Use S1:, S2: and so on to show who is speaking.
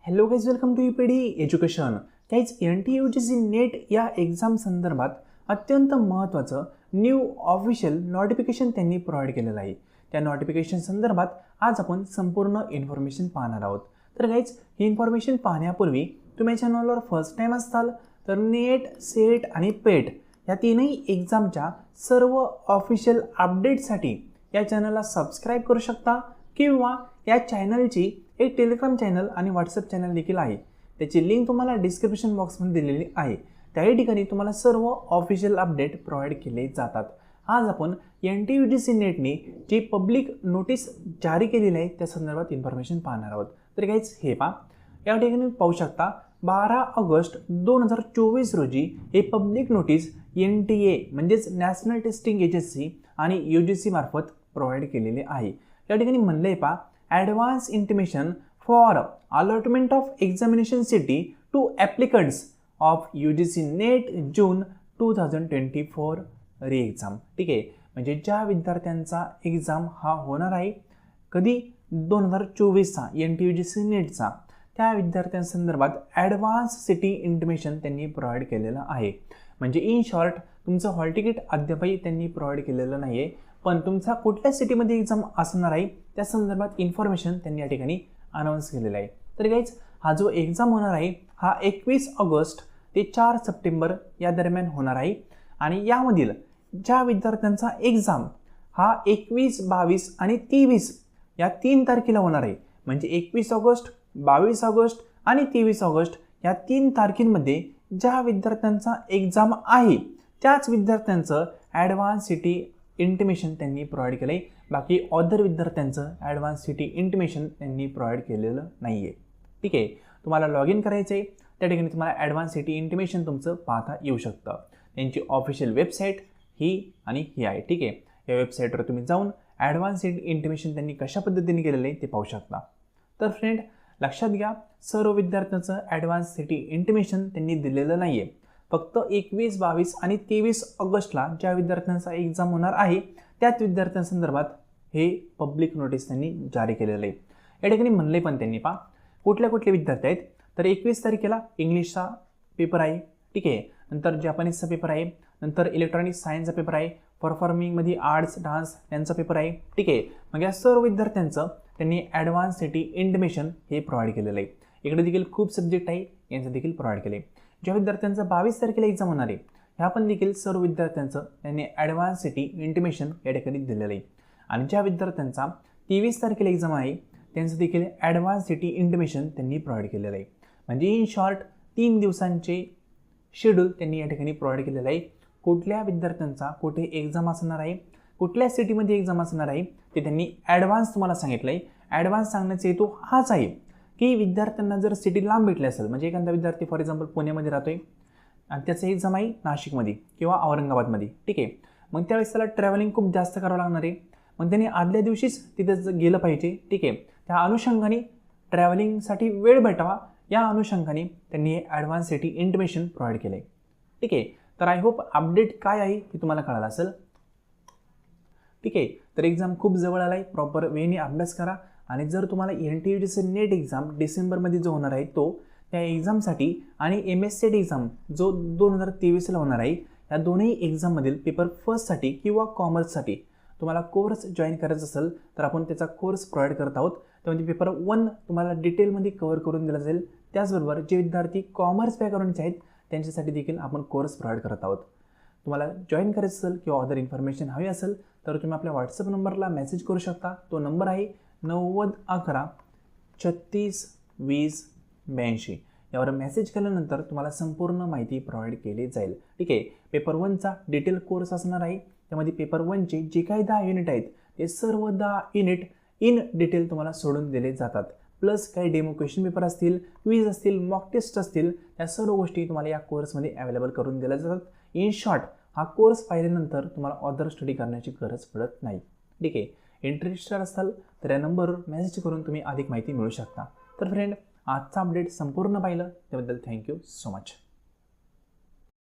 S1: Hello guys, welcome to UPD Education. Guys, NTUGC net या exam संदर्भात अत्यंत महत्त्वाचं न्यू ऑफिशियल नोटिफिकेशन त्यांनी प्रोव्हाइड केलेलं आहे. त्या नोटिफिकेशन संदर्भात आज आपण संपूर्ण इन्फॉर्मेशन पाहणार आहोत. तर गाइज, ही इन्फॉर्मेशन पाहण्यापूर्वी तुम्ही चॅनलवर फर्स्ट टाइम असाल तर नेट, सेट आणि पेट या तीनही एक्झामच्या सर्व ऑफिशियल अपडेटसाठी या चॅनलला सबस्क्राईब करू शकता किंवा या चॅनलची एक टेलिग्राम चॅनल आणि व्हॉट्सअप चॅनल देखील आहे. त्याची लिंक तुम्हाला डिस्क्रिप्शन बॉक्समध्ये दिलेली आहे. त्याही ठिकाणी तुम्हाला सर्व ऑफिशियल अपडेट प्रोव्हाइड केले जातात. आज आपण NTUGC नेटने जी पब्लिक नोटीस जारी केलेली आहे त्या संदर्भात इन्फॉर्मेशन पाहणार आहोत. तर गाइज, हे पहा, या ठिकाणी पाहू शकता 12 ऑगस्ट 2024 रोजी हे पब्लिक नोटीस NTA म्हणजेच नॅशनल टेस्टिंग एजन्सी आणि UGC मार्फत प्रोव्हाइड केलेले आहे. या ठिकाणी म्हणले पहा, advance intimation for allotment of examination city to applicants of UGC NET June 2024 re exam. ठीक आहे, म्हणजे ज्या विद्यार्थ्यांचा एक्झाम हा होणार आहे कधी 2024चा NTUGC नेटचा, त्या विद्यार्थ्यांसंदर्भात ॲडव्हान्स सिटी इंटिमेशन त्यांनी प्रोव्हाइड केलेलं आहे. म्हणजे इन शॉर्ट, तुमचं हॉल तिकीट अद्यापही त्यांनी प्रोव्हाइड केलेलं नाही आहे, पण तुमचा कुठल्या सिटीमध्ये एक्झाम असणार आहे त्या संदर्भात इन्फॉर्मेशन त्यांनी या ठिकाणी अनाऊन्स केलेलं आहे. तर गाइज, हा जो एक्झाम होणार आहे हा 21 ऑगस्ट ते 4 सप्टेंबर या दरम्यान होणार आहे. आणि यामधील ज्या विद्यार्थ्यांचा एक्झाम हा 21, 22 आणि 23 या 3 तारखेला होणार आहे, म्हणजे 21 ऑगस्ट, 22 ऑगस्ट आणि 23 ऑगस्ट या 3 तारखेमध्ये ज्या विद्यार्थ्यांचा एक्झाम आहे त्याच विद्यार्थ्यांचं ॲडव्हान्स सिटी इंटिमेशन त्यांनी प्रोव्हाइड केलं आहे. बाकी अदर विद्यार्थ्यांचं ॲडव्हान्स सिटी इंटिमेशन त्यांनी प्रोव्हाइड केलेलं नाही आहे. ठीक आहे, तुम्हाला लॉग इन करायचं आहे, त्या ठिकाणी तुम्हाला ॲडव्हान्स सिटी इंटिमेशन तुमचं पाहता येऊ शकतं. त्यांची ऑफिशियल वेबसाईट ही आणि ही आहे. ठीक आहे, या वेबसाईटवर तुम्ही जाऊन ॲडव्हान्स सिटी इंटिमेशन त्यांनी कशा पद्धतीने केलेलं आहे ते पाहू शकता. तर फ्रेंड, लक्षात घ्या, सर्व विद्यार्थ्यांचं ॲडव्हान्स सिटी इंटिमेशन त्यांनी दिलेलं नाही आहे. फक्त 21, 22 आणि 23 ऑगस्टला ज्या विद्यार्थ्यांचा एक्झाम होणार आहे त्याच विद्यार्थ्यांसंदर्भात हे पब्लिक नोटीस त्यांनी जारी केलेलं आहे. या ठिकाणी म्हणले पण त्यांनी पहा, कुठले विद्यार्थी आहेत. तर 21 तारखेला इंग्लिशचा पेपर आहे. ठीक आहे, नंतर जपानीजचा पेपर आहे, नंतर इलेक्ट्रॉनिक सायन्सचा पेपर आहे, परफॉर्मिंगमध्ये आर्ट्स, डान्स यांचा पेपर आहे. ठीक आहे, मग या सर्व विद्यार्थ्यांचं त्यांनी ॲडव्हान्स सिटी इंटिमेशन हे प्रोव्हाइड केलेलं आहे. इकडे देखील खूप सब्जेक्ट आहे, यांचं देखील प्रोव्हाइड केले. ज्या विद्यार्थ्यांचं 22 तारखेला एक्झाम होणार आहे ह्या पण देखील सर्व विद्यार्थ्यांचं त्यांनी ॲडव्हान्स सिटी इंटिमेशन या ठिकाणी दिलेलं आहे. आणि ज्या विद्यार्थ्यांचा 23 तारखेला एक्झाम आहे त्यांचं देखील ॲडव्हान्स सिटी इंटिमेशन त्यांनी प्रोव्हाइड केलेलं आहे. म्हणजे इन शॉर्ट 3 दिवसांचे शेड्यूल त्यांनी या ठिकाणी प्रोव्हाइड केलेलं आहे. कुठल्या विद्यार्थ्यांचा कुठे एक्झाम असणार आहे, कुठल्या सिटीमध्ये एक्झाम असणार आहे ते त्यांनी ॲडव्हान्स तुम्हाला सांगितलं आहे. ॲडव्हान्स सांगण्याचा हेतू हाच आहे की विद्यार्थ्यांना जर सिटी लांब भेटली असेल, म्हणजे एखादा विद्यार्थी फॉर एक्झाम्पल पुण्यामध्ये राहतो आहे आणि त्याचं एक्झाम आहे नाशिकमध्ये किंवा औरंगाबादमध्ये. ठीक आहे, मग त्यावेळेस त्याला ट्रॅव्हलिंग खूप जास्त करावं लागणार आहे. मग त्यांनी आदल्या दिवशीच तिथं गेलं पाहिजे. ठीक आहे, त्या अनुषंगाने ट्रॅव्हलिंगसाठी वेळ भेटावा या अनुषंगाने त्यांनी हे ॲडव्हान्स सिटी इंटिमेशन प्रोव्हाइड केलं आहे. ठीक आहे, तर आय होप अपडेट काय आहे हे तुम्हाला कळालं असेल. ठीक आहे, तर एक्झाम खूप जवळ आला आहे, प्रॉपर वेने अभ्यास करा. आणि जर तुम्हाला NTUGC नेट एक्झाम डिसेंबरमध्ये जो होणार आहे तो, त्या एक्झामसाठी आणि MSCET एक्झाम जो 2023ला होणार आहे, या दोन्ही एक्झाममधील पेपर फर्स्टसाठी किंवा कॉमर्ससाठी तुम्हाला कोर्स जॉईन करायचा असेल तर आपण त्याचा कोर्स प्रोव्हाइड करत आहोत. त्यामध्ये पेपर 1 तुम्हाला डिटेलमध्ये कव्हर करून दिला जाईल. त्याचबरोबर जे विद्यार्थी कॉमर्स बॅकग्राऊंडचे आहेत त्यांच्यासाठी देखील आपण कोर्स प्रोव्हाइड करत आहोत. तुम्हाला जॉईन करायचं असेल किंवा अदर इन्फॉर्मेशन हवी असेल तर तुम्ही आपल्या व्हॉट्सअप नंबरला मेसेज करू शकता. तो नंबर आहे 9011 36 20 82. यावर मेसेज केल्यानंतर तुम्हाला संपूर्ण माहिती प्रोव्हाइड केली जाईल. ठीक आहे, पेपर 1चा डिटेल कोर्स असणार आहे. त्यामध्ये पेपर 1चे जे काही 10 युनिट आहेत ते सर्व 10 युनिट इन डिटेल तुम्हाला सोडून दिले जातात. प्लस काही डेमो क्वेश्चन पेपर असतील, क्विज असतील, मॉक टेस्ट असतील, या सर्व गोष्टी तुम्हाला या कोर्समध्ये अवेलेबल करून दिल्या जातात. इन शॉर्ट, हा कोर्स पाहिल्यानंतर तुम्हाला अदर स्टडी करण्याची गरज पडत नाही. ठीक आहे, इंटरेस्टेड असाल तर या नंबरवर मेसेज करून तुम्ही अधिक माहिती मिळू शकता. तर फ्रेंड, आजचा अपडेट संपूर्ण पाहिलं त्याबद्दल थँक्यू सो मच.